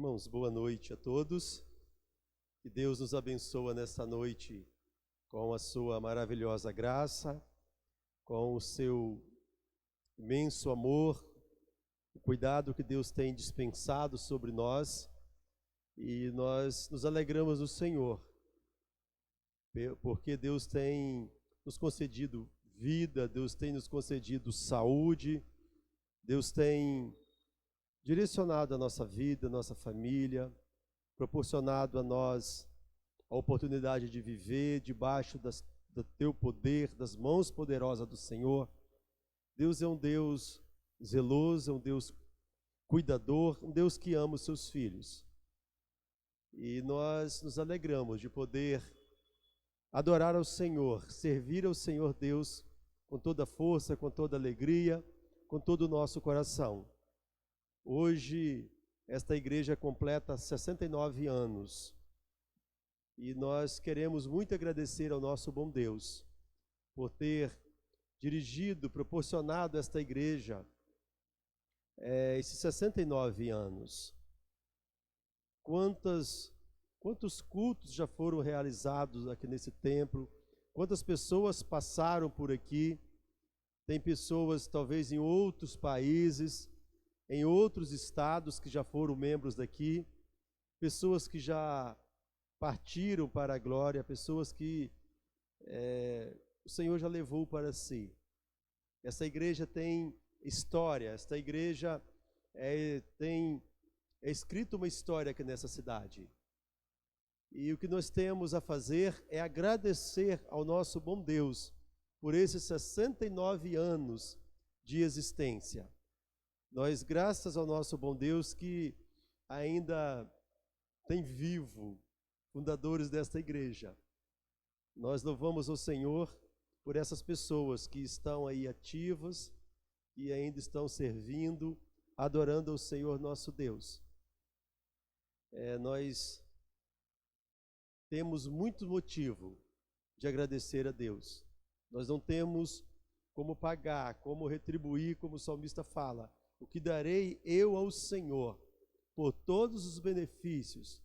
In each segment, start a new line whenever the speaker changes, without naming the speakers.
Irmãos, boa noite a todos. Que Deus nos abençoe nesta noite com a sua maravilhosa graça, com o seu imenso amor, o cuidado que Deus tem dispensado sobre nós. E nós nos alegramos no Senhor, porque Deus tem nos concedido vida, Deus tem nos concedido saúde, Deus tem direcionado a nossa vida, a nossa família, proporcionado a nós a oportunidade de viver debaixo do teu poder, das mãos poderosas do Senhor. Deus é um Deus zeloso, é um Deus cuidador, um Deus que ama os seus filhos. E nós nos alegramos de poder adorar ao Senhor, servir ao Senhor Deus com toda a força, com toda a alegria, com todo o nosso coração. Hoje, esta igreja completa 69 anos e nós queremos muito agradecer ao nosso bom Deus por ter dirigido, proporcionado esta igreja esses 69 anos. Quantos cultos já foram realizados aqui nesse templo, quantas pessoas passaram por aqui, tem pessoas talvez em outros países, em outros estados que já foram membros daqui, pessoas que já partiram para a glória, pessoas que o Senhor já levou para si. Essa igreja tem história, esta igreja tem escrito uma história aqui nessa cidade. E o que nós temos a fazer é agradecer ao nosso bom Deus por esses 69 anos de existência. Nós, graças ao nosso bom Deus, que ainda tem vivo fundadores desta igreja, nós louvamos ao Senhor por essas pessoas que estão aí ativas, que ainda estão servindo, adorando ao Senhor nosso Deus. Nós temos muito motivo de agradecer a Deus. Nós não temos como pagar, como retribuir, como o salmista fala. O que darei eu ao Senhor por todos os benefícios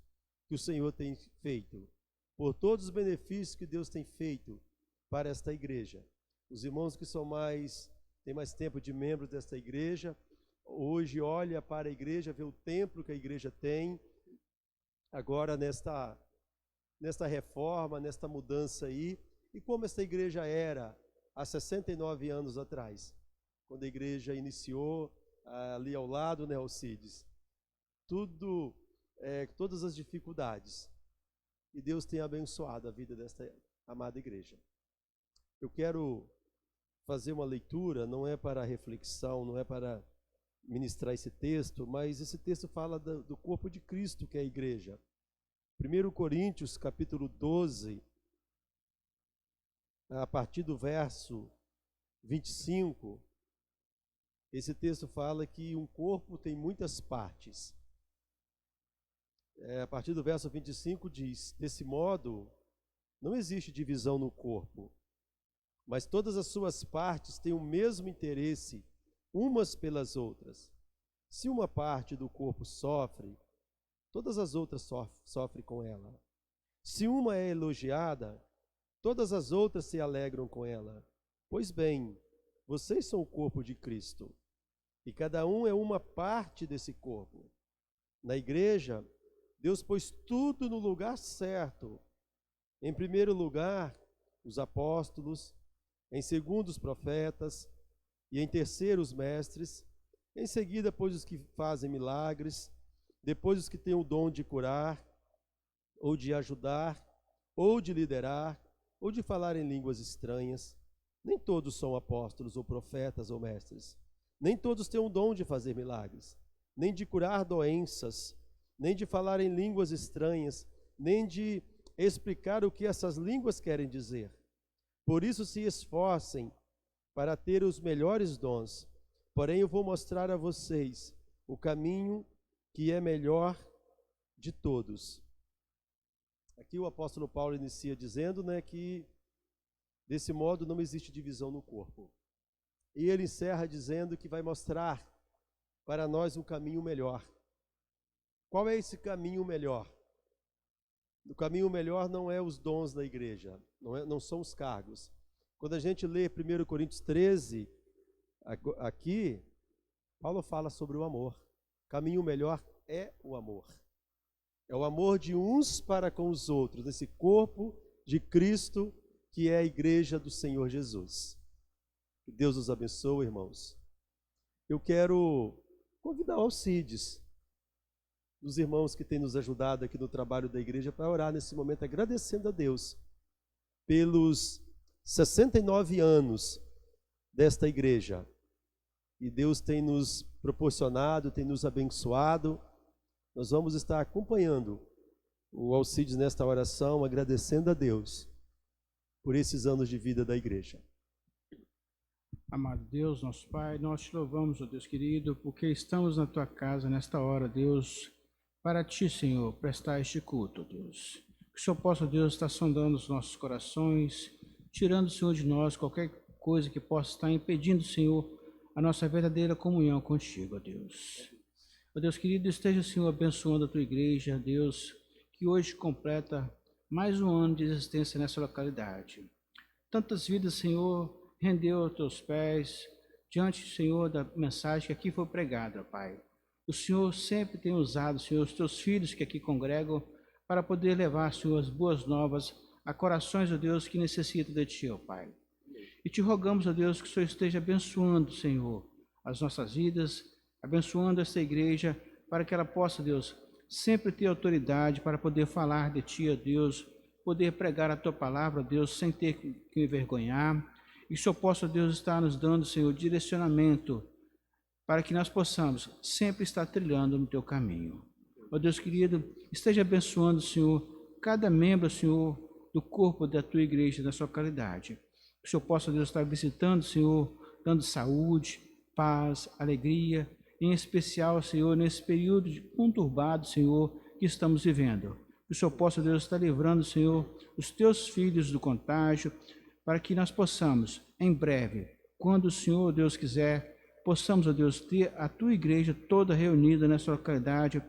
que o Senhor tem feito, por todos os benefícios que Deus tem feito para esta igreja. Os irmãos que têm mais tempo de membros desta igreja, hoje olha para a igreja, vê o templo que a igreja tem, agora nesta reforma, nesta mudança aí, e como esta igreja era há 69 anos atrás, quando a igreja iniciou, ali ao lado, né, Alcides? Todas as dificuldades. E Deus tem abençoado a vida desta amada igreja. Eu quero fazer uma leitura, não é para reflexão, não é para ministrar esse texto, mas esse texto fala do corpo de Cristo, que é a igreja. 1 Coríntios, capítulo 12, a partir do verso 25, esse texto fala que um corpo tem muitas partes. A partir do verso 25 diz: desse modo, não existe divisão no corpo, mas todas as suas partes têm o mesmo interesse umas pelas outras. Se uma parte do corpo sofre, todas as outras sofrem com ela. Se uma é elogiada, todas as outras se alegram com ela. Pois bem, vocês são o corpo de Cristo, e cada um é uma parte desse corpo. Na igreja, Deus pôs tudo no lugar certo. Em primeiro lugar, os apóstolos, em segundo, os profetas, e em terceiro, os mestres, em seguida, pôs os que fazem milagres, depois os que têm o dom de curar, ou de ajudar, ou de liderar, ou de falar em línguas estranhas. Nem todos são apóstolos, ou profetas, ou mestres. Nem todos têm o dom de fazer milagres, nem de curar doenças, nem de falar em línguas estranhas, nem de explicar o que essas línguas querem dizer. Por isso se esforcem para ter os melhores dons. Porém, eu vou mostrar a vocês o caminho que é melhor de todos. Aqui o apóstolo Paulo inicia dizendo, que desse modo não existe divisão no corpo. E ele encerra dizendo que vai mostrar para nós um caminho melhor. Qual é esse caminho melhor? O caminho melhor não é os dons da igreja, não são os cargos. Quando a gente lê 1 Coríntios 13, aqui, Paulo fala sobre o amor. O caminho melhor é o amor. É o amor de uns para com os outros, nesse corpo de Cristo, que é a igreja do Senhor Jesus. Que Deus nos abençoe, irmãos. Eu quero convidar o Alcides, os irmãos que têm nos ajudado aqui no trabalho da igreja, para orar nesse momento, agradecendo a Deus pelos 69 anos desta igreja. E Deus tem nos proporcionado, tem nos abençoado. Nós vamos estar acompanhando o Alcides nesta oração, agradecendo a Deus por esses anos de vida da igreja.
Amado Deus, nosso Pai, nós te louvamos, ó Deus querido, porque estamos na tua casa nesta hora, Deus, para ti, Senhor, prestar este culto, Deus. Que o Senhor possa, Deus, estar sondando os nossos corações, tirando, Senhor, de nós qualquer coisa que possa estar impedindo, Senhor, a nossa verdadeira comunhão contigo, ó Deus. Ó Deus querido, esteja, Senhor, abençoando a tua igreja, Deus, que hoje completa mais um ano de existência nessa localidade. Tantas vidas, Senhor, rendeu aos teus pés, diante, Senhor, da mensagem que aqui foi pregada, Pai. O Senhor sempre tem usado, Senhor, os teus filhos que aqui congregam, para poder levar, Senhor, as boas novas a corações, ó Deus, que necessitam de ti, ó Pai. E te rogamos, ó Deus, que o Senhor esteja abençoando, Senhor, as nossas vidas, abençoando essa igreja, para que ela possa, Deus, sempre ter autoridade para poder falar de ti, ó Deus, poder pregar a tua palavra, ó Deus, sem ter que envergonhar. E que o Senhor possa, Deus, estar nos dando, Senhor, direcionamento, para que nós possamos sempre estar trilhando no teu caminho. Ó Deus querido, esteja abençoando, Senhor, cada membro, Senhor, do corpo da tua igreja, da sua caridade. Que o Senhor possa, Deus, estar visitando, Senhor, dando saúde, paz, alegria, em especial, Senhor, nesse período conturbado, Senhor, que estamos vivendo. Que o Senhor possa, Deus, estar livrando, Senhor, os teus filhos do contágio, para que nós possamos, em breve, quando o Senhor, Deus quiser, possamos, ó Deus, ter a tua igreja toda reunida nessa localidade,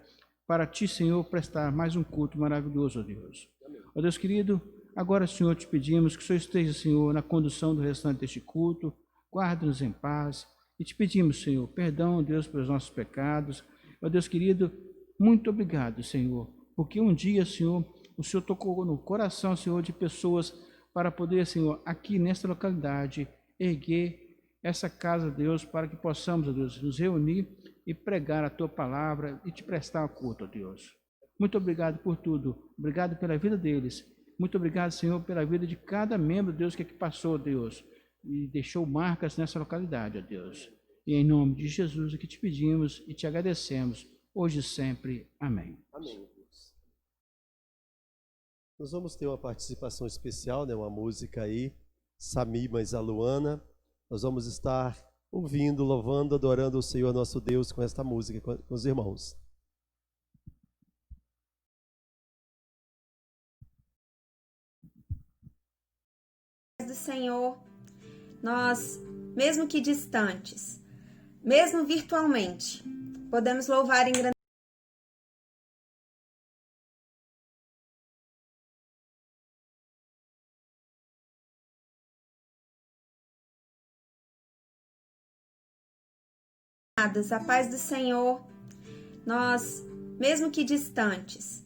para ti, Senhor, prestar mais um culto maravilhoso, ó Deus. Ó Deus querido, agora, Senhor, te pedimos que o Senhor esteja, Senhor, na condução do restante deste culto, guarda-nos em paz, e te pedimos, Senhor, perdão, Deus, pelos nossos pecados. Ó Deus querido, muito obrigado, Senhor, porque um dia, Senhor, o Senhor tocou no coração, Senhor, de pessoas para poder, Senhor, aqui nesta localidade, erguer essa casa, Deus, para que possamos, ó Deus, nos reunir e pregar a tua palavra e te prestar culto, ó Deus. Muito obrigado por tudo. Obrigado pela vida deles. Muito obrigado, Senhor, pela vida de cada membro, Deus, que aqui passou, Deus, e deixou marcas nessa localidade, ó Deus. E em nome de Jesus é que te pedimos e te agradecemos, hoje e sempre. Amém.
Amém. Nós vamos ter uma participação especial, né, uma música aí, Sami mais a Luana. Nós vamos estar ouvindo, louvando, adorando o Senhor nosso Deus com esta música, com os irmãos.
Do Senhor, nós, mesmo que distantes, mesmo virtualmente, podemos louvar e engrandecer. A paz do Senhor, nós, mesmo que distantes,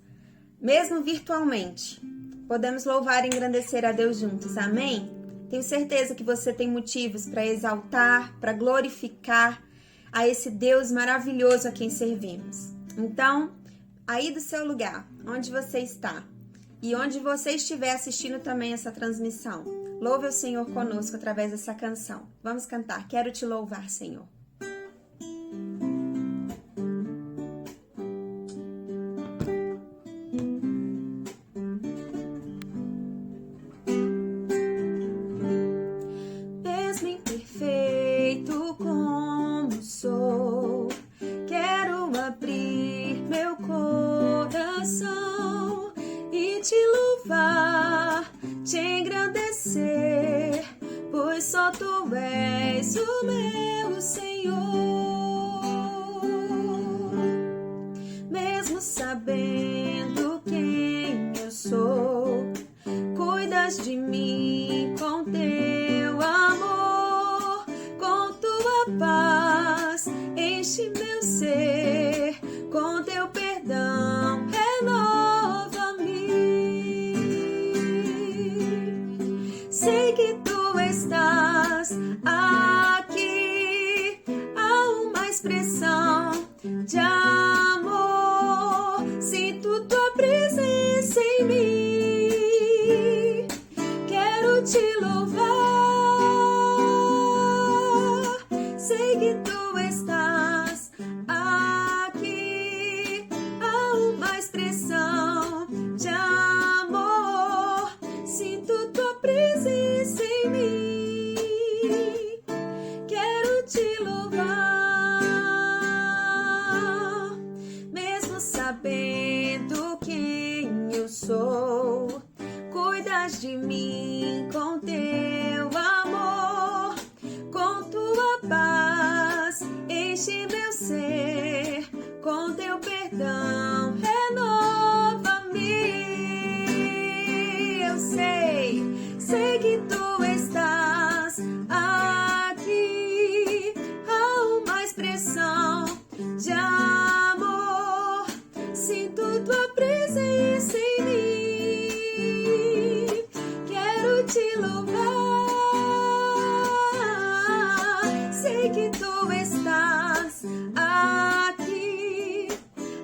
mesmo virtualmente, podemos louvar e engrandecer a Deus juntos, amém? Tenho certeza que você tem motivos para exaltar, para glorificar a esse Deus maravilhoso a quem servimos. Então, aí do seu lugar, onde você está, e onde você estiver assistindo também essa transmissão, louve o Senhor conosco através dessa canção. Vamos cantar, quero te louvar, Senhor. cuidas de mim com teu amor, com tua paz, enche meu ser, com teu perdão, renova-me. Sei que tu estás aqui, há uma expressão de amor, sinto tua presença em mim, quero te louvar. Sei que tu estás aqui, há uma expressão de amor, sinto tua presença em mim, quero te louvar. Mesmo sabendo quem eu sou, cuidas de mim com teu amor, com tua paz, enche meu ser, com teu perdão, renova-me. Eu sei que tu estás aqui, há uma expressão de amor, sinto tua presença em mim, quero te louvar. Sei que tu estás aqui,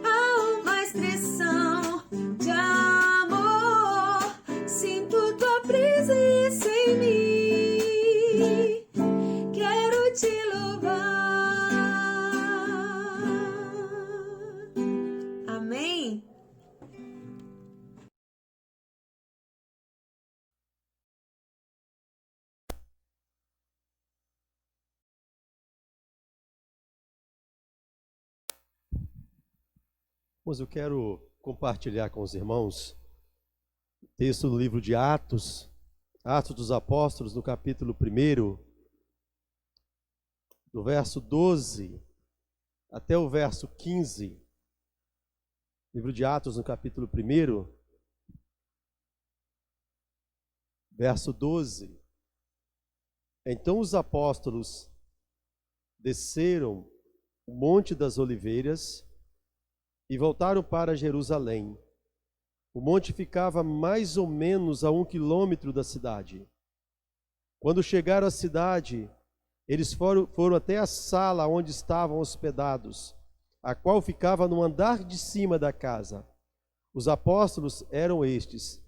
há uma expressão de amor, sinto tua presença em mim, quero te louvar. Amém?
Mas eu quero compartilhar com os irmãos o texto do livro de Atos, Atos dos Apóstolos, no capítulo 1, do verso 12 até o verso 15. Livro de Atos, no capítulo 1, verso 12. Então os apóstolos desceram o Monte das Oliveiras e voltaram para Jerusalém. O monte ficava mais ou menos a 1 quilômetro da cidade. Quando chegaram à cidade, eles foram até a sala onde estavam hospedados, a qual ficava no andar de cima da casa. Os apóstolos eram estes: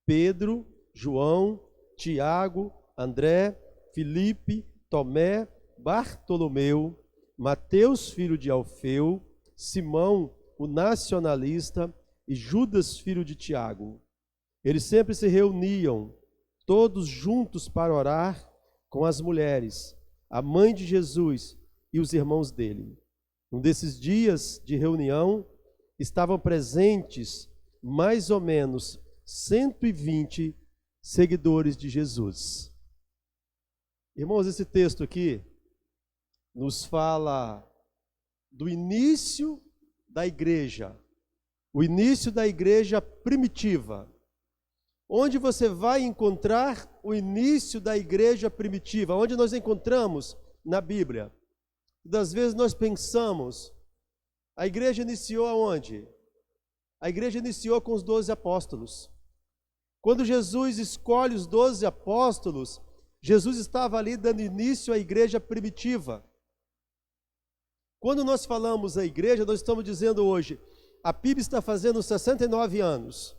Pedro, João, Tiago, André, Filipe, Tomé, Bartolomeu, Mateus, filho de Alfeu, Simão, o nacionalista, e Judas, filho de Tiago. Eles sempre se reuniam, todos juntos, para orar com as mulheres, a mãe de Jesus e os irmãos dele. Um desses dias de reunião estavam presentes mais ou menos 120 seguidores de Jesus. Irmãos, esse texto aqui nos fala do início da igreja, o início da igreja primitiva. Onde você vai encontrar o início da igreja primitiva? Onde nós encontramos na Bíblia? Das vezes nós pensamos, a igreja iniciou aonde? A igreja iniciou com os 12 apóstolos. Quando Jesus escolhe os 12 apóstolos, Jesus estava ali dando início à igreja primitiva. Quando nós falamos a igreja, nós estamos dizendo hoje, a PIB está fazendo 69 anos.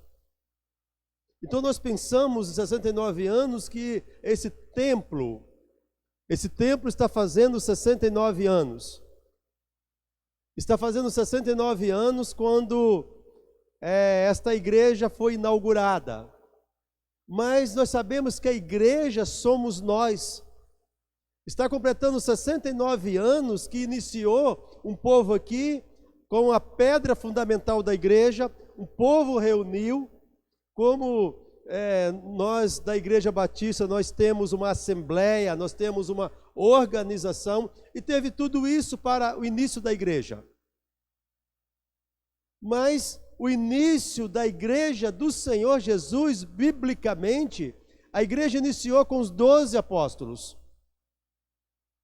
Então nós pensamos em 69 anos que esse templo está fazendo 69 anos. Está fazendo 69 anos quando esta igreja foi inaugurada. Mas nós sabemos que a igreja somos nós. Está completando 69 anos que iniciou um povo aqui com a pedra fundamental da igreja, um povo reuniu, como nós da Igreja Batista, nós temos uma assembleia, nós temos uma organização, e teve tudo isso para o início da igreja. Mas o início da igreja do Senhor Jesus, biblicamente, a igreja iniciou com os 12 apóstolos.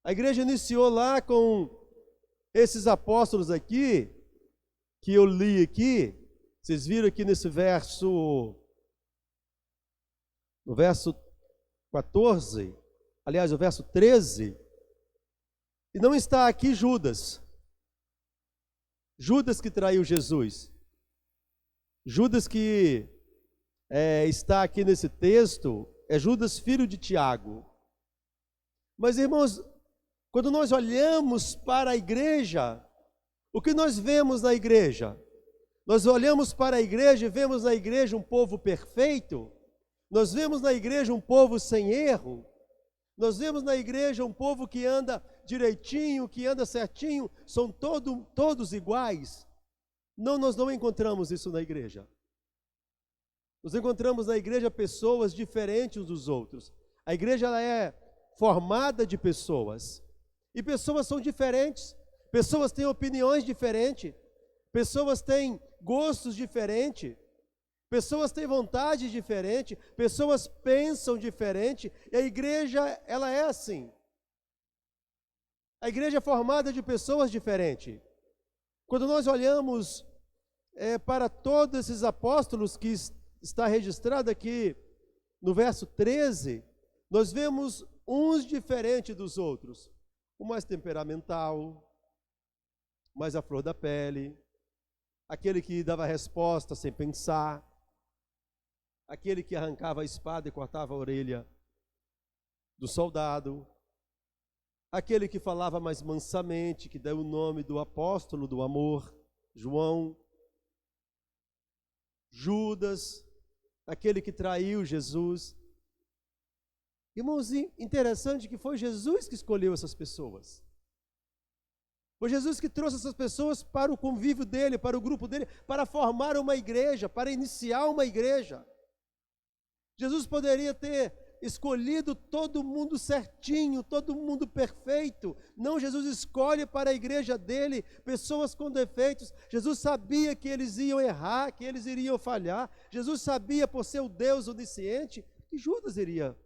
A igreja iniciou lá com esses apóstolos aqui, que eu li aqui. Vocês viram aqui nesse verso, no verso 14, aliás, o verso 13, e não está aqui Judas. Judas que traiu Jesus. Judas que está aqui nesse texto é Judas, filho de Tiago. Mas, irmãos, quando nós olhamos para a igreja, o que nós vemos na igreja? Nós olhamos para a igreja e vemos na igreja um povo perfeito. Nós vemos na igreja um povo sem erro. Nós vemos na igreja um povo que anda direitinho, que anda certinho, são todos iguais. Não, nós não encontramos isso na igreja. Nós encontramos na igreja pessoas diferentes uns dos outros. A igreja ela é formada de pessoas. E pessoas são diferentes. Pessoas têm opiniões diferentes. Pessoas têm gostos diferentes. Pessoas têm vontade diferente. Pessoas pensam diferente. E a igreja, ela é assim. A igreja é formada de pessoas diferentes. Quando nós olhamos para todos esses apóstolos que está registrado aqui no verso 13, nós vemos uns diferentes dos outros. O mais temperamental, mais à flor da pele, aquele que dava resposta sem pensar, aquele que arrancava a espada e cortava a orelha do soldado, aquele que falava mais mansamente, que deu o nome do apóstolo do amor, João, Judas, aquele que traiu Jesus. Irmãos, interessante que foi Jesus que escolheu essas pessoas. Foi Jesus que trouxe essas pessoas para o convívio dele, para o grupo dele, para formar uma igreja, para iniciar uma igreja. Jesus poderia ter escolhido todo mundo certinho, todo mundo perfeito. Não, Jesus escolhe para a igreja dele pessoas com defeitos. Jesus sabia que eles iam errar, que eles iriam falhar. Jesus sabia, por ser o Deus onisciente, que Judas iria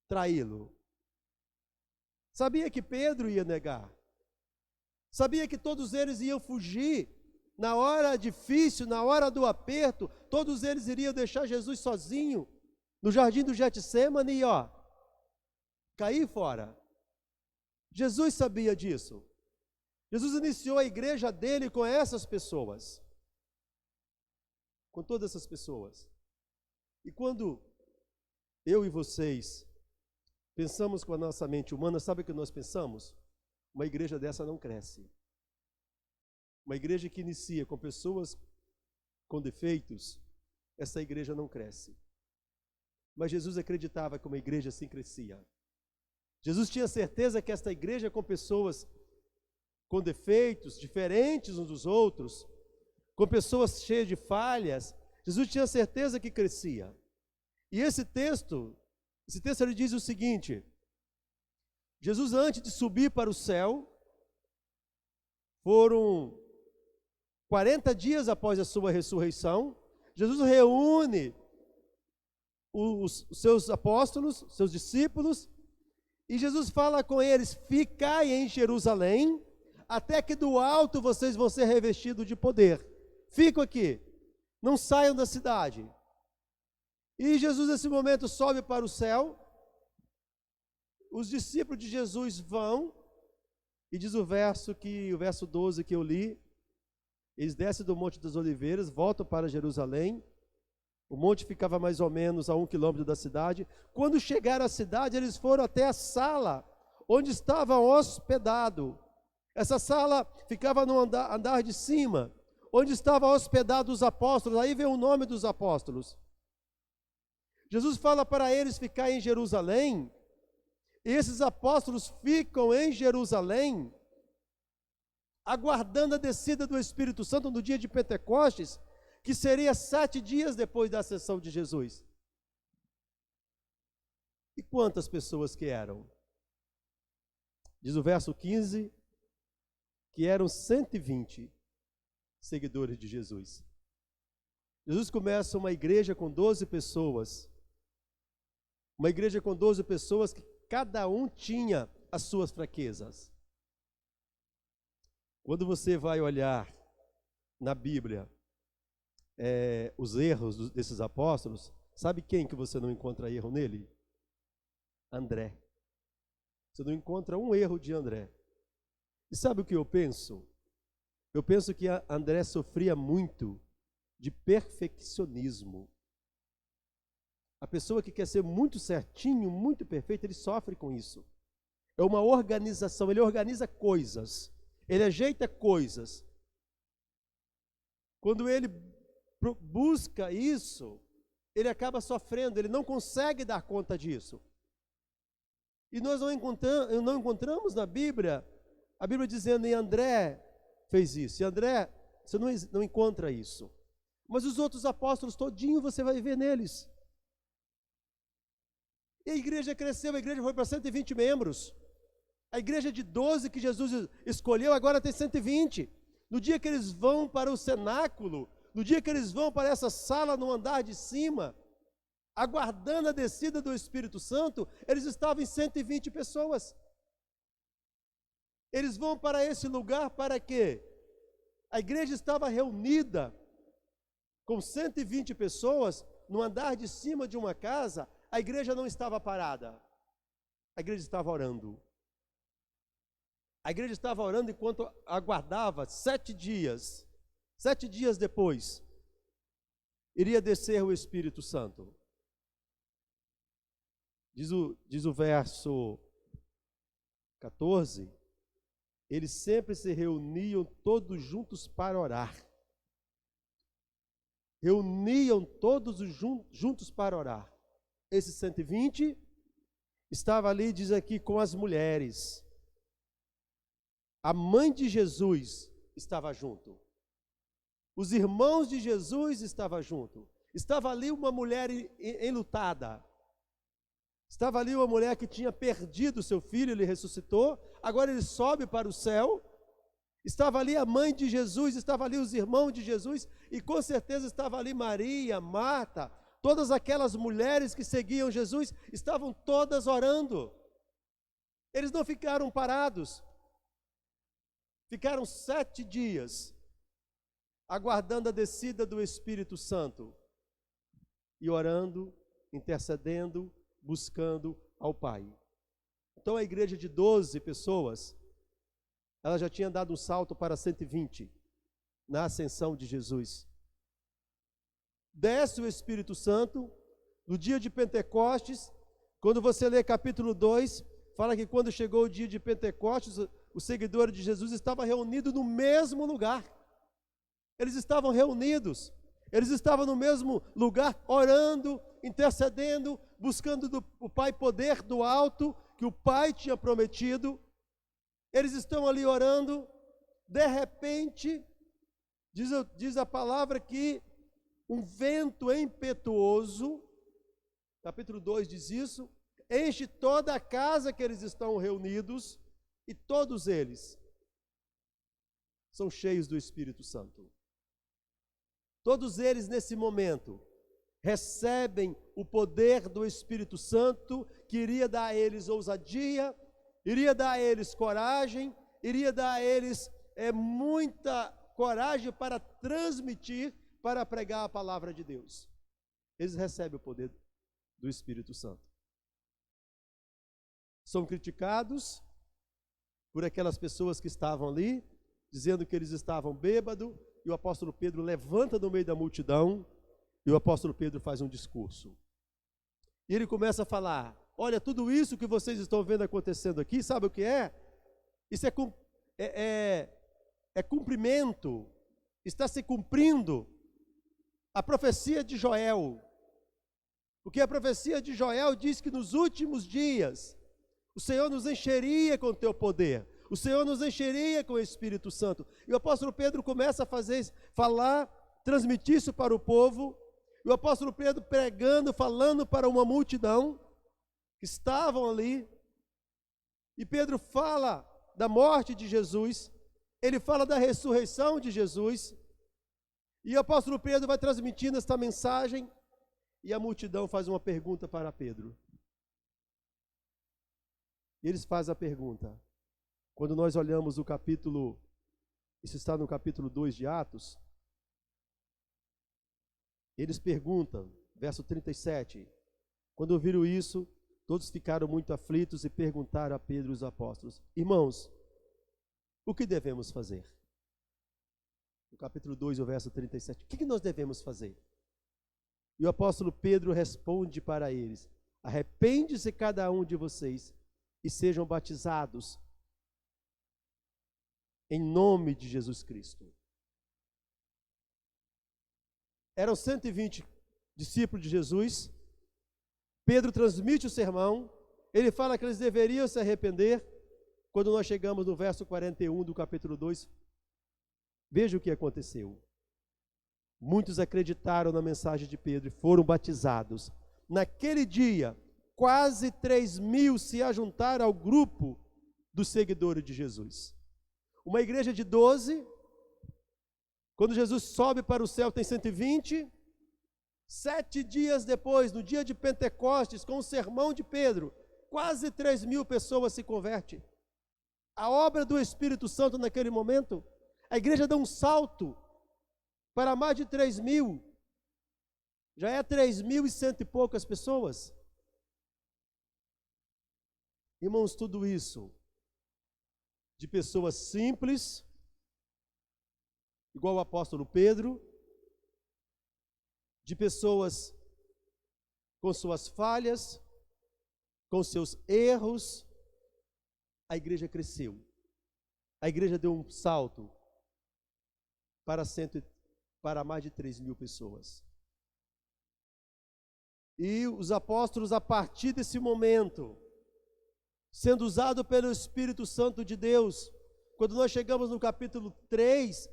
traí-lo. Sabia que Pedro ia negar. Sabia que todos eles iam fugir. Na hora difícil, na hora do aperto, todos eles iriam deixar Jesus sozinho no jardim do Getsêmani e cair fora. Jesus sabia disso. Jesus iniciou a igreja dele com essas pessoas. Com todas essas pessoas. E quando eu e vocês pensamos com a nossa mente humana, sabe o que nós pensamos? Uma igreja dessa não cresce. Uma igreja que inicia com pessoas com defeitos, essa igreja não cresce. Mas Jesus acreditava que uma igreja assim crescia. Jesus tinha certeza que esta igreja com pessoas com defeitos, diferentes uns dos outros, com pessoas cheias de falhas, Jesus tinha certeza que crescia. E esse texto ele diz o seguinte: Jesus, antes de subir para o céu, foram 40 dias após a sua ressurreição, Jesus reúne os seus apóstolos, seus discípulos, e Jesus fala com eles: ficai em Jerusalém, até que do alto vocês vão ser revestidos de poder. Fico aqui, não saiam da cidade. E Jesus nesse momento sobe para o céu, os discípulos de Jesus vão, e diz o verso 12 que eu li, eles descem do Monte das Oliveiras, voltam para Jerusalém. O monte ficava mais ou menos a 1 quilômetro da cidade. Quando chegaram à cidade, eles foram até a sala onde estavam hospedados. Essa sala ficava no andar de cima, onde estavam hospedados os apóstolos. Aí vem o nome dos apóstolos. Jesus fala para eles ficar em Jerusalém, e esses apóstolos ficam em Jerusalém, aguardando a descida do Espírito Santo no dia de Pentecostes, que seria 7 dias depois da ascensão de Jesus. E quantas pessoas que eram? Diz o verso 15, que eram 120 seguidores de Jesus. Jesus começa uma igreja com 12 pessoas. Uma igreja com 12 pessoas que cada um tinha as suas fraquezas. Quando você vai olhar na Bíblia os erros desses apóstolos, sabe quem que você não encontra erro nele? André. Você não encontra um erro de André. E sabe o que eu penso? Eu penso que André sofria muito de perfeccionismo. A pessoa que quer ser muito certinho, muito perfeito, ele sofre com isso. É uma organização, ele organiza coisas, ele ajeita coisas. Quando ele busca isso, ele acaba sofrendo, ele não consegue dar conta disso. E nós não encontramos na Bíblia, a Bíblia dizendo, em André fez isso. E André, você não encontra isso. Mas os outros apóstolos todinho você vai ver neles. E a igreja cresceu, a igreja foi para 120 membros. A igreja de 12 que Jesus escolheu agora tem 120. No dia que eles vão para o cenáculo, no dia que eles vão para essa sala no andar de cima, aguardando a descida do Espírito Santo, eles estavam em 120 pessoas. Eles vão para esse lugar para quê? A igreja estava reunida com 120 pessoas no andar de cima de uma casa. A igreja não estava parada. A igreja estava orando. A igreja estava orando enquanto aguardava 7 dias. 7 dias depois, iria descer o Espírito Santo. Diz o verso 14, eles sempre se reuniam todos juntos para orar. Reuniam todos juntos para orar. Esses 120 estava ali, diz aqui, com as mulheres. A mãe de Jesus estava junto. Os irmãos de Jesus estavam junto. Estava ali uma mulher enlutada. Estava ali uma mulher que tinha perdido seu filho, ele ressuscitou, agora ele sobe para o céu. Estava ali a mãe de Jesus, estava ali os irmãos de Jesus, e com certeza estava ali Maria, Marta, todas aquelas mulheres que seguiam Jesus, estavam todas orando. Eles não ficaram parados. Ficaram 7 dias aguardando a descida do Espírito Santo e orando, intercedendo, buscando ao Pai. Então a igreja de 12 pessoas, ela já tinha dado um salto para 120 na ascensão de Jesus. Desce o Espírito Santo no dia de Pentecostes. Quando você lê capítulo 2, fala que quando chegou o dia de Pentecostes, os seguidores de Jesus estavam reunidos no mesmo lugar. Eles estavam reunidos, eles estavam no mesmo lugar, orando, intercedendo, buscando do Pai poder do alto, que o Pai tinha prometido. Eles estão ali orando, de repente, diz a palavra que um vento impetuoso, capítulo 2 diz isso, enche toda a casa que eles estão reunidos, e todos eles são cheios do Espírito Santo. Todos eles, nesse momento, recebem o poder do Espírito Santo, que iria dar a eles ousadia, iria dar a eles coragem, iria dar a eles muita coragem para transmitir, para pregar a palavra de Deus. Eles recebem o poder do Espírito Santo. São criticados por aquelas pessoas que estavam ali, dizendo que eles estavam bêbados, e o apóstolo Pedro levanta no meio da multidão, e o apóstolo Pedro faz um discurso. E ele começa a falar, olha, tudo isso que vocês estão vendo acontecendo aqui, sabe o que é? Isso é cumprimento, está se cumprindo a profecia de Joel. Porque a profecia de Joel diz que nos últimos dias, o Senhor nos encheria com o teu poder. O Senhor nos encheria com o Espírito Santo. E o apóstolo Pedro começa a falar, transmitir isso para o povo. E o apóstolo Pedro pregando, falando para uma multidão que estavam ali. E Pedro fala da morte de Jesus. Ele fala da ressurreição de Jesus. E o apóstolo Pedro vai transmitindo esta mensagem e a multidão faz uma pergunta para Pedro. Eles fazem a pergunta. Quando nós olhamos o capítulo, isso está no capítulo 2 de Atos, eles perguntam, verso 37, quando ouviram isso, todos ficaram muito aflitos e perguntaram a Pedro e os apóstolos: irmãos, o que devemos fazer? No capítulo 2, o verso 37, o que nós devemos fazer? E o apóstolo Pedro responde para eles: arrepende-se cada um de vocês e sejam batizados em nome de Jesus Cristo. Eram 120 discípulos de Jesus. Pedro transmite o sermão, ele fala que eles deveriam se arrepender. Quando nós chegamos no verso 41 do capítulo 2, veja o que aconteceu. Muitos acreditaram na mensagem de Pedro e foram batizados. Naquele dia, quase 3.000 se ajuntaram ao grupo dos seguidores de Jesus. Uma igreja de 12, quando Jesus sobe para o céu tem 120, 7 dias depois, no dia de Pentecostes, com o sermão de Pedro, quase 3.000 pessoas se convertem. A obra do Espírito Santo naquele momento, a igreja dá um salto para mais de 3.000, já é 3.100 e poucas pessoas. Irmãos, tudo isso de pessoas simples, igual o apóstolo Pedro, de pessoas com suas falhas, com seus erros, a igreja cresceu. A igreja deu um salto para mais de 3.000 pessoas. E os apóstolos, a partir desse momento, sendo usado pelo Espírito Santo de Deus, quando nós chegamos no capítulo 3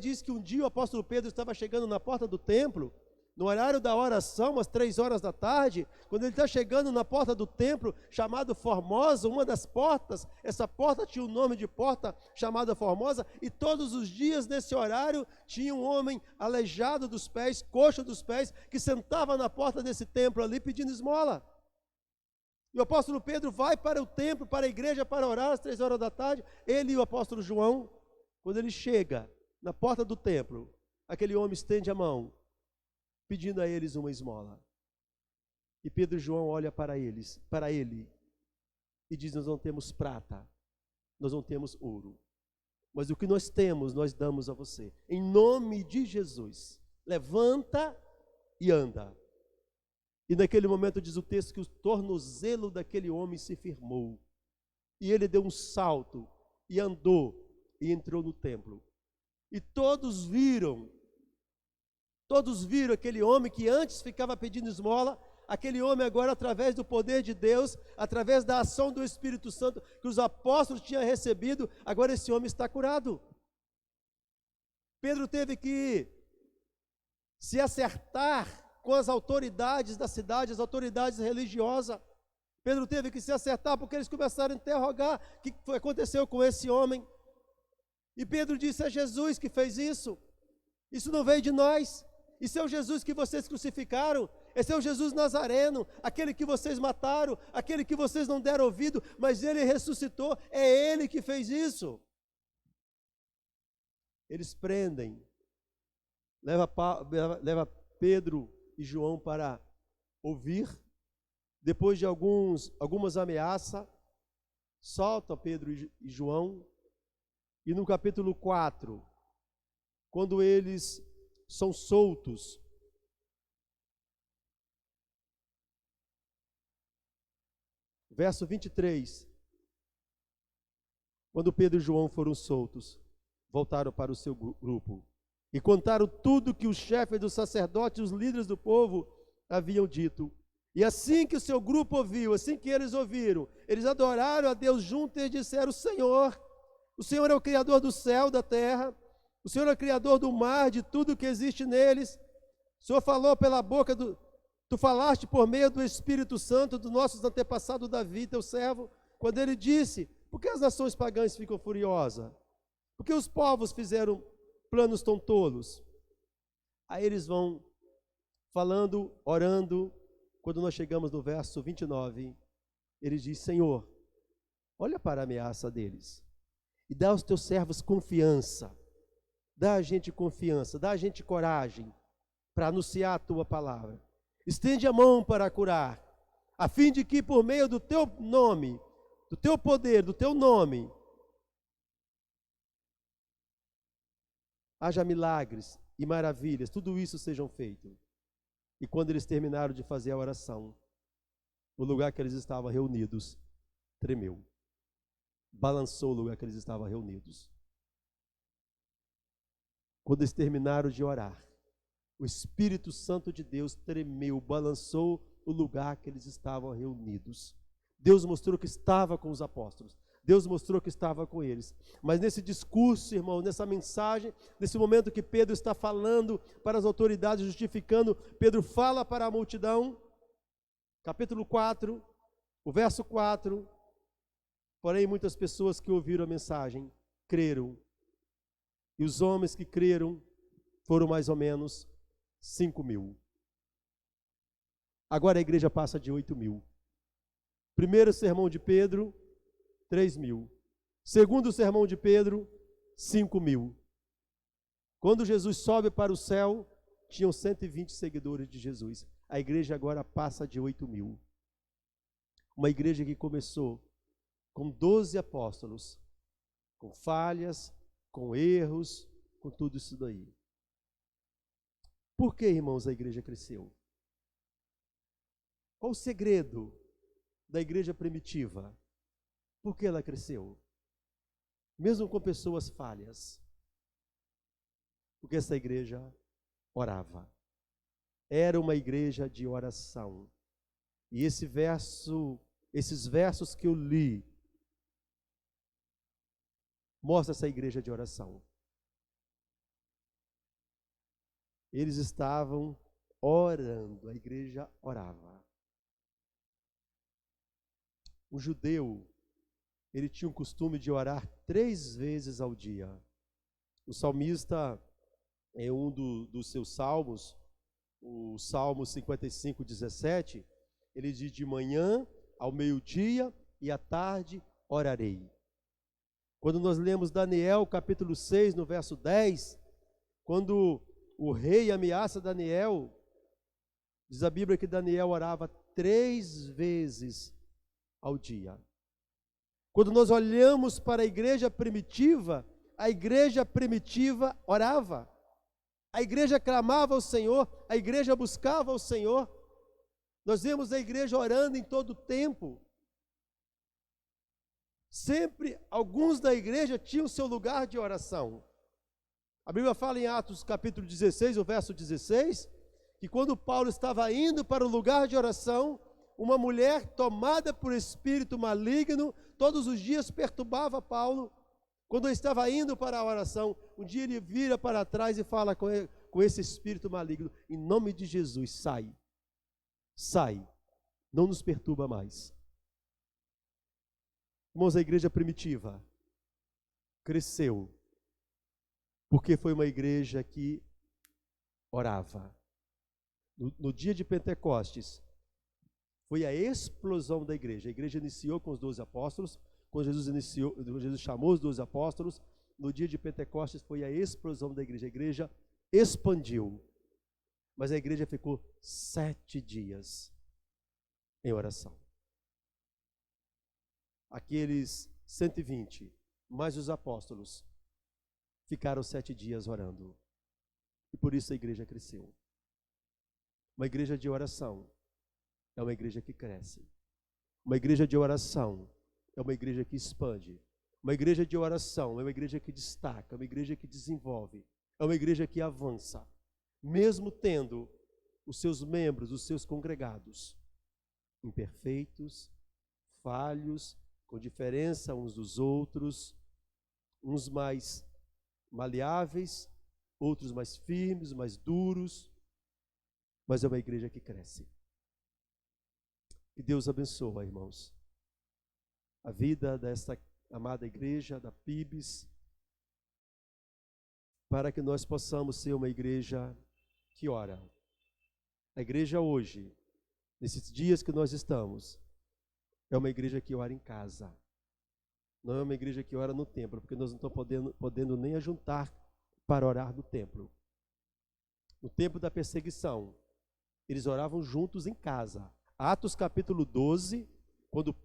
diz que um dia o apóstolo Pedro estava chegando na porta do templo, no horário da oração, às 3 horas da tarde, quando ele está chegando na porta do templo, chamado Formosa, uma das portas, essa porta tinha o nome de porta chamada Formosa, e todos os dias nesse horário tinha um homem aleijado dos pés, coxo dos pés, que sentava na porta desse templo ali pedindo esmola. E o apóstolo Pedro vai para o templo, para a igreja, para orar às 3 horas da tarde, ele e o apóstolo João. Quando ele chega na porta do templo, aquele homem estende a mão, pedindo a eles uma esmola. E Pedro e João olham para ele, e diz: nós não temos prata, nós não temos ouro, mas o que nós temos, nós damos a você. Em nome de Jesus, levanta e anda. E naquele momento diz o texto que o tornozelo daquele homem se firmou. E ele deu um salto e andou e entrou no templo. E todos viram aquele homem que antes ficava pedindo esmola, aquele homem agora, através do poder de Deus, através da ação do Espírito Santo que os apóstolos tinham recebido, agora esse homem está curado. Pedro teve que se acertar com as autoridades da cidade, as autoridades religiosas. Pedro teve que se acertar porque eles começaram a interrogar o que aconteceu com esse homem. E Pedro disse: é Jesus que fez isso. Isso não veio de nós. Isso é o Jesus que vocês crucificaram. Esse é o Jesus Nazareno, aquele que vocês mataram, aquele que vocês não deram ouvido, mas ele ressuscitou. É ele que fez isso. Eles prendem, leva Pedro e João para ouvir. Depois de algumas ameaças, solta Pedro e João. E no capítulo 4, quando eles são soltos, verso 23, quando Pedro e João foram soltos, voltaram para o seu grupo e contaram tudo que os chefes dos sacerdotes e os líderes do povo haviam dito. E assim que o seu grupo ouviu, assim que eles ouviram, eles adoraram a Deus juntos e disseram: o Senhor é o Criador do céu, da terra, o Senhor é o Criador do mar, de tudo que existe neles. O Senhor falou pela boca tu falaste por meio do Espírito Santo dos nossos antepassados Davi, teu servo, quando ele disse: por que as nações pagãs ficam furiosas? Por que os povos fizeram planos tão tolos? Aí eles vão falando, orando. Quando nós chegamos no verso 29, ele diz: Senhor, olha para a ameaça deles e dá aos teus servos confiança. Dá a gente confiança, dá a gente coragem para anunciar a tua palavra. Estende a mão para curar, a fim de que por meio do teu nome, do teu poder, do teu nome, haja milagres e maravilhas, tudo isso sejam feitos. E quando eles terminaram de fazer a oração, o lugar que eles estavam reunidos tremeu. Balançou o lugar que eles estavam reunidos. Quando eles terminaram de orar, o Espírito Santo de Deus tremeu, balançou o lugar que eles estavam reunidos. Deus mostrou que estava com os apóstolos. Deus mostrou que estava com eles. Mas nesse discurso, irmão, nessa mensagem, nesse momento que Pedro está falando para as autoridades, justificando, Pedro fala para a multidão, capítulo 4, o verso 4, porém muitas pessoas que ouviram a mensagem creram. E os homens que creram foram mais ou menos 5.000. Agora a igreja passa de 8.000. Primeiro sermão de Pedro, 3.000. Segundo sermão de Pedro, 5.000. Quando Jesus sobe para o céu, tinham 120 seguidores de Jesus. A igreja agora passa de 8.000. Uma igreja que começou com 12 apóstolos, com falhas, com erros, com tudo isso daí. Por que, irmãos, a igreja cresceu? Qual o segredo da igreja primitiva? Por que ela cresceu? Mesmo com pessoas falhas. Porque essa igreja orava. Era uma igreja de oração. E esses versos que eu li, mostra essa igreja de oração. Eles estavam orando, a igreja orava. O judeu, ele tinha o costume de orar 3 vezes ao dia. O salmista, em um dos seus salmos, o Salmo 55, 17, ele diz: de manhã, ao meio-dia e à tarde orarei. Quando nós lemos Daniel, capítulo 6, no verso 10, quando o rei ameaça Daniel, diz a Bíblia que Daniel orava 3 vezes ao dia. Quando nós olhamos para a igreja primitiva orava. A igreja clamava ao Senhor, a igreja buscava ao Senhor. Nós vemos a igreja orando em todo o tempo. Sempre, alguns da igreja tinham seu lugar de oração. A Bíblia fala em Atos capítulo 16, o verso 16, que quando Paulo estava indo para o lugar de oração, uma mulher tomada por espírito maligno, todos os dias perturbava Paulo. Quando ele estava indo para a oração, um dia ele vira para trás e fala com esse espírito maligno: em nome de Jesus, sai, não nos perturba mais. Irmãos, a igreja primitiva cresceu, porque foi uma igreja que orava. No dia de Pentecostes, foi a explosão da igreja. A igreja iniciou com os 12 apóstolos, quando Jesus chamou os 12 apóstolos, no dia de Pentecostes foi a explosão da igreja. A igreja expandiu, mas a igreja ficou 7 dias em oração. Aqueles 120, mais os apóstolos, ficaram 7 dias orando. E por isso a igreja cresceu. Uma igreja de oração é uma igreja que cresce. Uma igreja de oração é uma igreja que expande. Uma igreja de oração é uma igreja que destaca, é uma igreja que desenvolve, é uma igreja que avança, mesmo tendo os seus membros, os seus congregados, imperfeitos, falhos, com diferença uns dos outros, uns mais maleáveis, outros mais firmes, mais duros, mas é uma igreja que cresce. Que Deus abençoe, irmãos, a vida desta amada igreja, da PIBS, para que nós possamos ser uma igreja que ora. A igreja hoje, nesses dias que nós estamos, é uma igreja que ora em casa. Não é uma igreja que ora no templo, porque nós não estamos podendo nem ajuntar para orar no templo. No tempo da perseguição, eles oravam juntos em casa. Atos capítulo 12, quando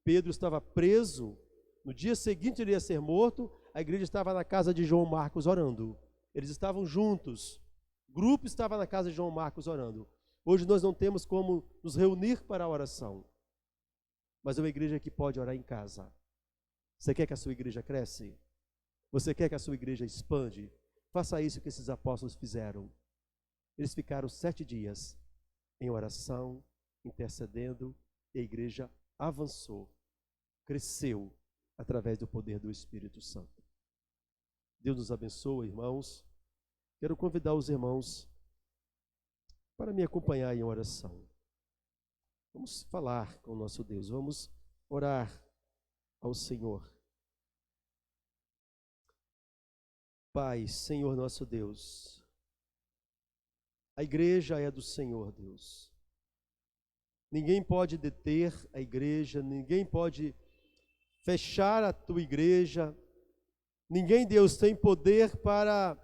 Pedro estava preso, no dia seguinte ele ia ser morto, a igreja estava na casa de João Marcos orando. Eles estavam juntos. O grupo estava na casa de João Marcos orando. Hoje nós não temos como nos reunir para a oração. Mas é uma igreja que pode orar em casa. Você quer que a sua igreja cresça? Você quer que a sua igreja expande? Faça isso que esses apóstolos fizeram. Eles ficaram 7 dias em oração, intercedendo, e a igreja avançou, cresceu através do poder do Espírito Santo. Deus nos abençoe, irmãos. Quero convidar os irmãos para me acompanhar em oração. Vamos falar com o nosso Deus, vamos orar ao Senhor. Pai, Senhor nosso Deus, a igreja é do Senhor, Deus. Ninguém pode deter a igreja, ninguém pode fechar a tua igreja. Ninguém, Deus, tem poder para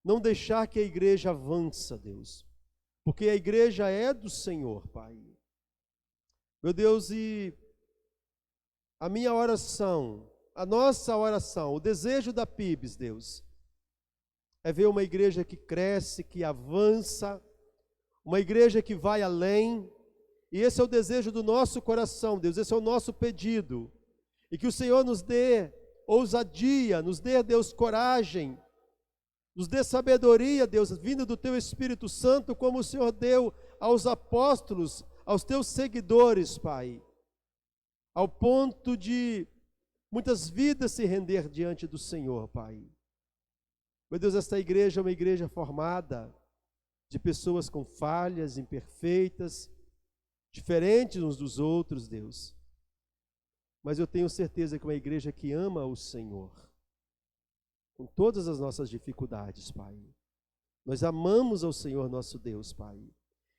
não deixar que a igreja avança, Deus. Porque a igreja é do Senhor, Pai. Meu Deus, e a minha oração, a nossa oração, o desejo da PIBS, Deus, é ver uma igreja que cresce, que avança, uma igreja que vai além. E esse é o desejo do nosso coração, Deus, esse é o nosso pedido. E que o Senhor nos dê ousadia, nos dê, Deus, coragem, nos dê sabedoria, Deus, vindo do Teu Espírito Santo, como o Senhor deu aos apóstolos, aos Teus seguidores, Pai, ao ponto de muitas vidas se render diante do Senhor, Pai. Meu Deus, esta igreja é uma igreja formada de pessoas com falhas, imperfeitas, diferentes uns dos outros, Deus. Mas eu tenho certeza que é uma igreja que ama o Senhor, com todas as nossas dificuldades, Pai. Nós amamos ao Senhor nosso Deus, Pai.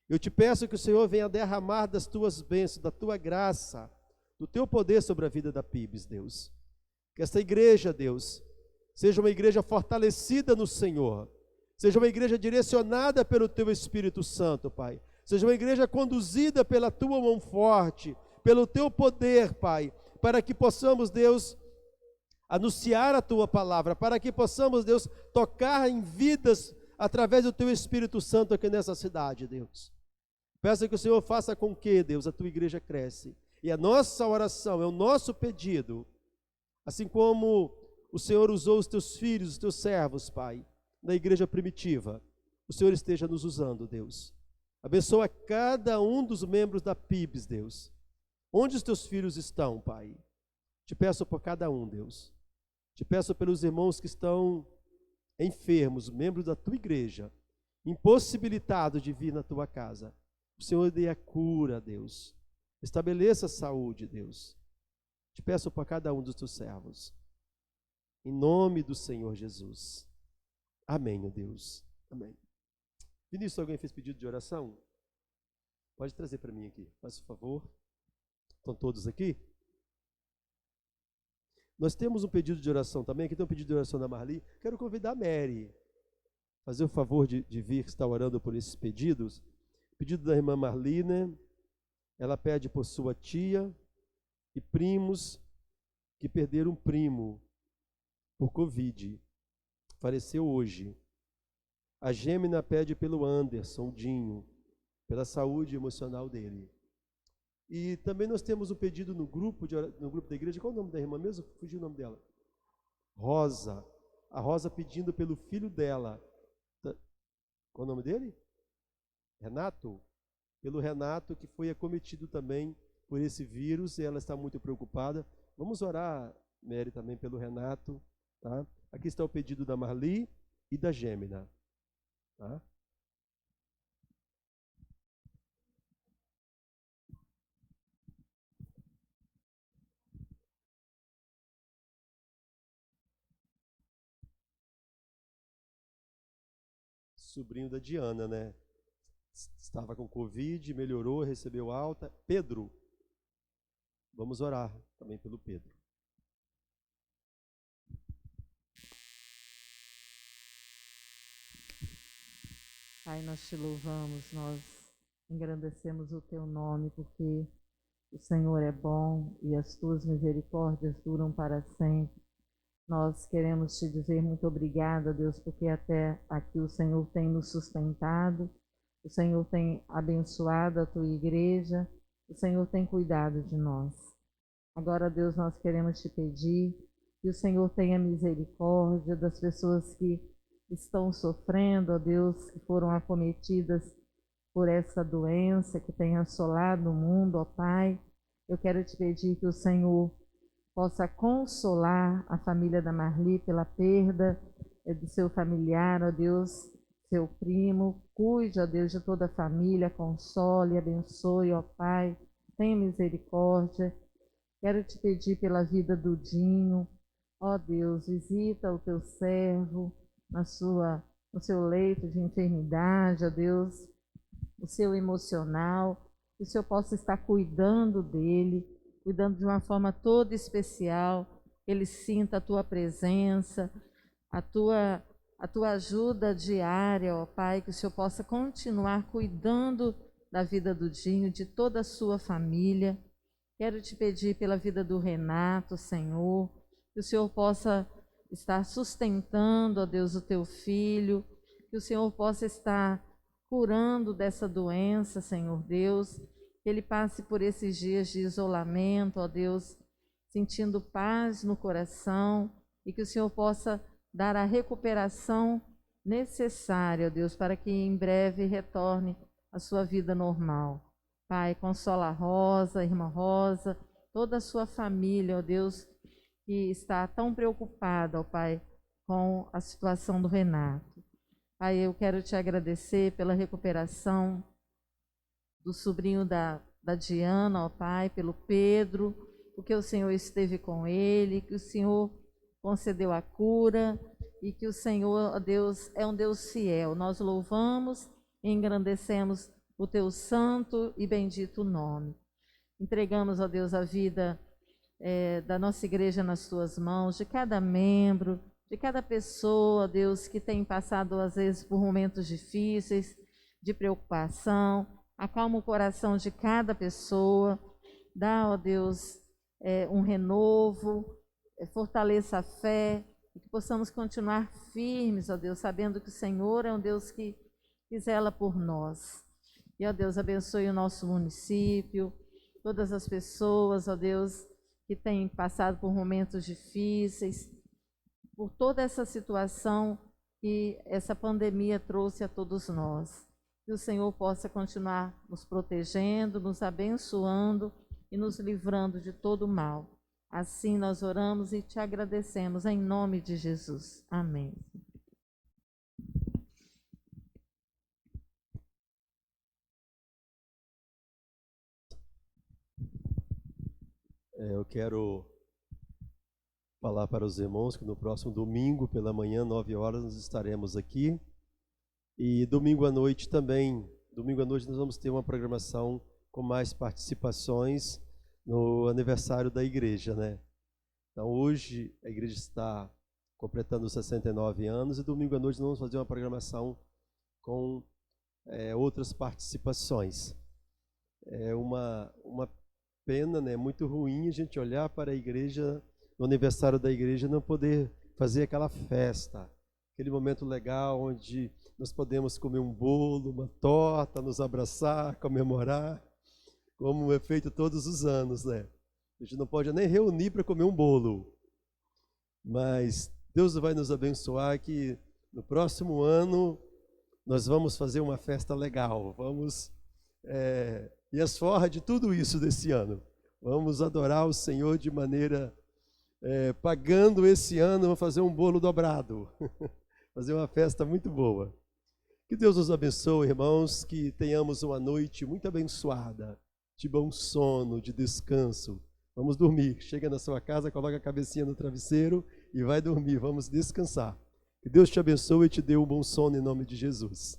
Eu te peço que o Senhor venha derramar das tuas bênçãos, da tua graça, do teu poder sobre a vida da PIBS, Deus. Que esta igreja, Deus, seja uma igreja fortalecida no Senhor, seja uma igreja direcionada pelo teu Espírito Santo, Pai. Seja uma igreja conduzida pela tua mão forte, pelo teu poder, Pai, para que possamos, Deus, anunciar a tua palavra, para que possamos, Deus, tocar em vidas através do teu Espírito Santo aqui nessa cidade, Deus. Peço que o Senhor faça com que, Deus, a tua igreja cresça. E a nossa oração, é o nosso pedido, assim como o Senhor usou os teus filhos, os teus servos, Pai, na igreja primitiva, o Senhor esteja nos usando, Deus. Abençoa cada um dos membros da PIBS, Deus. Onde os teus filhos estão, Pai? Te peço por cada um, Deus. Te peço pelos irmãos que estão enfermos, membros da tua igreja, impossibilitados de vir na tua casa. O Senhor dê a cura, Deus. Estabeleça a saúde, Deus. Te peço por cada um dos teus servos. Em nome do Senhor Jesus. Amém, ó Deus. Amém. Vinícius, alguém fez pedido de oração? Pode trazer para mim aqui, faz o favor. Estão todos aqui? Nós temos um pedido de oração também. Aqui tem um pedido de oração da Marli. Quero convidar a Mary, fazer o favor de vir, estar orando por esses pedidos. Pedido da irmã Marlene. Ela pede por sua tia e primos que perderam um primo por Covid. Faleceu hoje. A Gêmina pede pelo Anderson, o Dinho, pela saúde emocional dele. E também nós temos um pedido no grupo da igreja. Qual é o nome da irmã mesmo? Fugiu o nome dela. Rosa. A Rosa pedindo pelo filho dela. Qual é o nome dele? Renato? Pelo Renato, que foi acometido também por esse vírus, e ela está muito preocupada. Vamos orar, Mary, também pelo Renato. Tá? Aqui está o pedido da Marli e da Gêmina. Tá? sobrinho da Diana, né? Estava com Covid, melhorou, recebeu alta. Pedro, vamos orar também pelo Pedro.
Pai, nós te louvamos, nós engrandecemos o teu nome, porque o Senhor é bom e as tuas misericórdias duram para sempre. Nós queremos te dizer muito obrigada, Deus, porque até aqui o Senhor tem nos sustentado, o Senhor tem abençoado a tua igreja, o Senhor tem cuidado de nós. Agora, Deus, nós queremos te pedir que o Senhor tenha misericórdia das pessoas que estão sofrendo, ó Deus, que foram acometidas por essa doença que tem assolado o mundo, ó Pai. Eu quero te pedir que o Senhor possa consolar a família da Marli pela perda do seu familiar, ó Deus, seu primo. Cuide, ó Deus, de toda a família, console, abençoe, ó Pai. Tenha misericórdia. Quero te pedir pela vida do Dinho, ó Deus, visita o teu servo no seu leito de enfermidade, ó Deus, o seu emocional, que o Senhor possa estar cuidando dele, cuidando de uma forma toda especial, que ele sinta a tua presença, a tua ajuda diária, ó Pai, que o Senhor possa continuar cuidando da vida do Dinho, de toda a sua família. Quero te pedir pela vida do Renato, Senhor, que o Senhor possa estar sustentando, ó Deus, o teu filho, que o Senhor possa estar curando dessa doença, Senhor Deus, que ele passe por esses dias de isolamento, ó Deus, sentindo paz no coração, e que o Senhor possa dar a recuperação necessária, ó Deus, para que em breve retorne à sua vida normal. Pai, consola a Rosa, a irmã Rosa, toda a sua família, ó Deus, que está tão preocupada, ó Pai, com a situação do Renato. Pai, eu quero te agradecer pela recuperação do sobrinho da Diana, ó Pai, pelo Pedro, porque o Senhor esteve com ele, que o Senhor concedeu a cura e que o Senhor, ó Deus, é um Deus fiel. Nós louvamos e engrandecemos o teu santo e bendito nome. Entregamos, ó Deus, a vida da nossa igreja nas tuas mãos, de cada membro, de cada pessoa, Deus, que tem passado às vezes por momentos difíceis, de preocupação. Acalma o coração de cada pessoa, dá, ó Deus, um renovo, fortaleça a fé, e que possamos continuar firmes, ó Deus, sabendo que o Senhor é um Deus que zela por nós. E, ó Deus, abençoe o nosso município, todas as pessoas, ó Deus, que têm passado por momentos difíceis, por toda essa situação que essa pandemia trouxe a todos nós. Que o Senhor possa continuar nos protegendo, nos abençoando e nos livrando de todo o mal. Assim nós oramos e te agradecemos em nome de Jesus. Amém.
Eu quero falar para os irmãos que no próximo domingo, pela manhã, 9 horas, nós estaremos aqui. E domingo à noite também. Domingo à noite nós vamos ter uma programação com mais participações no aniversário da igreja, né? Então hoje a igreja está completando 69 anos e domingo à noite nós vamos fazer uma programação com outras participações. É uma pena, né? Muito ruim a gente olhar para a igreja, no aniversário da igreja, não poder fazer aquela festa, aquele momento legal onde nós podemos comer um bolo, uma torta, nos abraçar, comemorar, como é feito todos os anos, né? A gente não pode nem reunir para comer um bolo, mas Deus vai nos abençoar que no próximo ano nós vamos fazer uma festa legal, vamos e as forras de tudo isso desse ano. Vamos adorar o Senhor de maneira, pagando esse ano, vamos fazer um bolo dobrado, fazer uma festa muito boa. Que Deus nos abençoe, irmãos, que tenhamos uma noite muito abençoada, de bom sono, de descanso. Vamos dormir, chega na sua casa, coloca a cabecinha no travesseiro e vai dormir, vamos descansar. Que Deus te abençoe e te dê um bom sono em nome de Jesus.